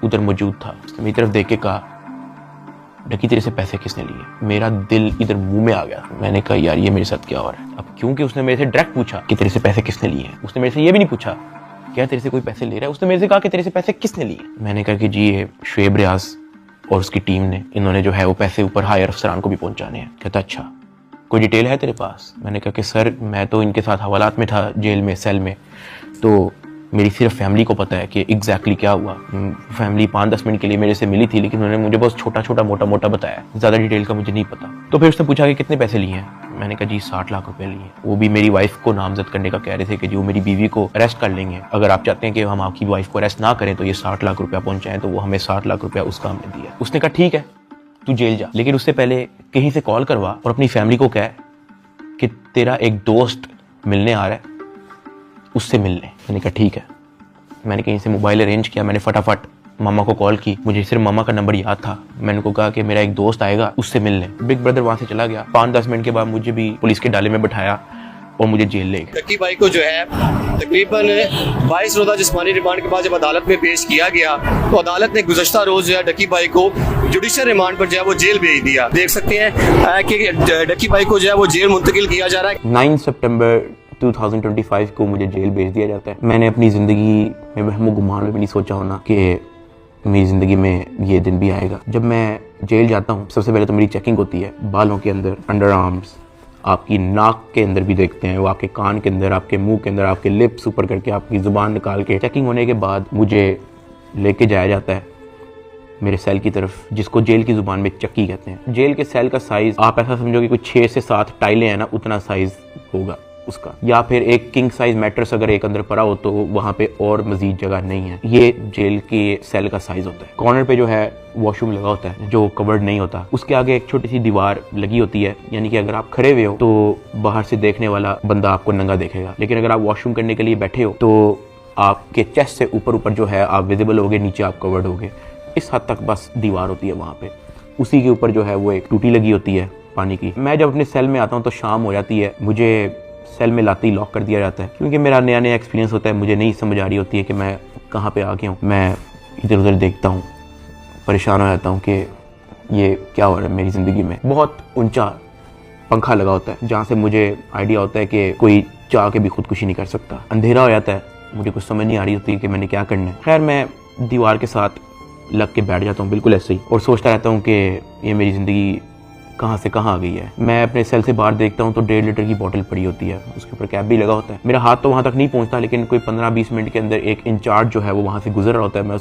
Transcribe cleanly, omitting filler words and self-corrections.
उधर मौजूद था। उसने मेरी तरफ देख के कहा, डकी तेरे से पैसे किसने लिए? मेरा दिल इधर मुंह में आ गया। मैंने कहा यार ये मेरे साथ क्या हो रहा है। अब क्योंकि उसने मेरे से डायरेक्ट पूछा कि तेरे से पैसे किसने लिए हैं, उसने मेरे से ये भी नहीं पूछा क्या तेरे से कोई पैसे ले रहा है, उसने मेरे से कहा कि तेरे से पैसे किसने लिए। मैंने कहा कि जी ये शुएब रियाज और उसकी टीम ने, इन्होंने जो है वो पैसे ऊपर हायर अफसरान को भी पहुंचाने हैं। कहता अच्छा कोई डिटेल है तेरे पास? मैंने कहा कि सर मैं तो इनके साथ हवालात में था जेल में, सेल में, तो मेरी सिर्फ फैमिली को पता है कि एग्जैक्टली क्या हुआ। फैमिली 5-10 मिनट के लिए मेरे से मिली थी, लेकिन उन्होंने मुझे बहुत छोटा छोटा मोटा मोटा बताया, ज़्यादा डिटेल का मुझे नहीं पता। तो फिर उसने पूछा कि कितने पैसे लिए हैं। मैंने कहा जी 60 लाख रुपए लिए। वो भी मेरी वाइफ को नामजद करने का कह रहे थे कि जो मेरी बीवी को अरेस्ट कर लेंगे, अगर आप चाहते हैं कि हम आपकी वाइफ को अरेस्ट ना करें तो ये 60 लाख रुपया पहुंचाएं। तो वो हमें 60 लाख रुपया उस काम में दिया। उसने कहा ठीक है तू जेल जा, लेकिन उससे पहले कहीं से कॉल करवा और अपनी फैमिली को कह कि तेरा एक दोस्त मिलने आ रहा है, उससे मिलने। मैंने कहा ठीक है। मैंने कहीं से मोबाइल अरेंज किया, मैंने फटाफट मामा को कॉल की। मुझे सिर्फ मामा का नंबर याद था। मैंने उनको कहा कि मेरा एक दोस्त आएगा, उससे मिलने। बिग ब्रदर वहां से चला गया। 5-10 मिनट के बाद मुझे भी पुलिस के डाले में बिठाया और मुझे जेल ले गए। डकी भाई को जो है तकरीबन 22 रोज़ा जिस्मानी रिमांड के बाद जब अदालत में पेश किया गया तो अदालत ने गुज़श्ता रोज जो है डकी भाई को जुडिशल रिमांड पर जो है वो जेल भेज दिया। देख सकते हैं कि डकी भाई को जो है वो जेल मुंतकिल किया जा रहा है। 9 सितंबर 2025 को मुझे जेल भेज दिया जाता है। मैंने अपनी ज़िंदगी में वहमो गुमान में भी नहीं सोचा होना कि मेरी ज़िंदगी में ये दिन भी आएगा। जब मैं जेल जाता हूँ सबसे पहले तो मेरी चेकिंग होती है, बालों के अंदर, अंडर आर्म्स, आपकी नाक के अंदर भी देखते हैं, वो आपके कान के अंदर, आपके मुंह के अंदर, आपके लिप्स ऊपर करके आपकी ज़ुबान निकाल के। चेकिंग होने के बाद मुझे लेके जाया जाता है मेरे सेल की तरफ, जिसको जेल की ज़ुबान में चक्की कहते हैं। जेल के सेल का साइज़ आप ऐसा समझो कि कुछ 6 से 7 टाइलें हैं ना, उतना साइज़ होगा उसका, या फिर एक किंग साइज मैट्रेस अगर एक अंदर पड़ा हो तो वहाँ पे और मजीद जगह नहीं है। ये जेल के सेल का साइज होता है। कॉर्नर पे जो है वॉशरूम लगा होता है जो कवर्ड नहीं होता, उसके आगे एक छोटी सी दीवार लगी होती है, यानी कि अगर आप खड़े हुए हो तो बाहर से देखने वाला बंदा आपको नंगा देखेगा, लेकिन अगर आप वॉशरूम करने के लिए बैठे हो तो आपके चेस्ट से ऊपर जो है आप विजिबल होगे, नीचे आप कवर्ड होगे। इस हद तक बस दीवार होती है वहाँ पे। उसी के ऊपर जो है वो एक टूटी लगी होती है पानी की। मैं जब अपने सेल में आता हूँ तो शाम हो जाती है, मुझे सेल में लाते ही लॉक कर दिया जाता है, क्योंकि मेरा नया नया एक्सपीरियंस होता है। मुझे नहीं समझ आ रही होती है कि मैं कहाँ पे आ गया हूँ। मैं इधर उधर देखता हूँ, परेशान हो जाता हूँ कि ये क्या हो रहा है मेरी ज़िंदगी में। बहुत ऊंचा पंखा लगा होता है जहाँ से मुझे आइडिया होता है कि कोई चाह के भी खुदकुशी नहीं कर सकता। अंधेरा हो जाता है, मुझे कुछ समझ नहीं आ रही होती है कि मैंने क्या करना है। खैर मैं दीवार के साथ लग के बैठ जाता हूँ बिल्कुल ऐसे ही, और सोचता रहता हूँ कि ये मेरी ज़िंदगी कहाँ से कहाँ आ गई है। मैं अपने सेल से बाहर देखता हूँ तो 1.5 लीटर की बोतल पड़ी होती है, उसके ऊपर कैप भी लगा होता है। मेरा हाथ तो वहाँ तक नहीं पहुँचता, लेकिन कोई 15-20 मिनट के अंदर एक इंचार्ज जो है वो वहाँ से गुजर रहा होता है। मैं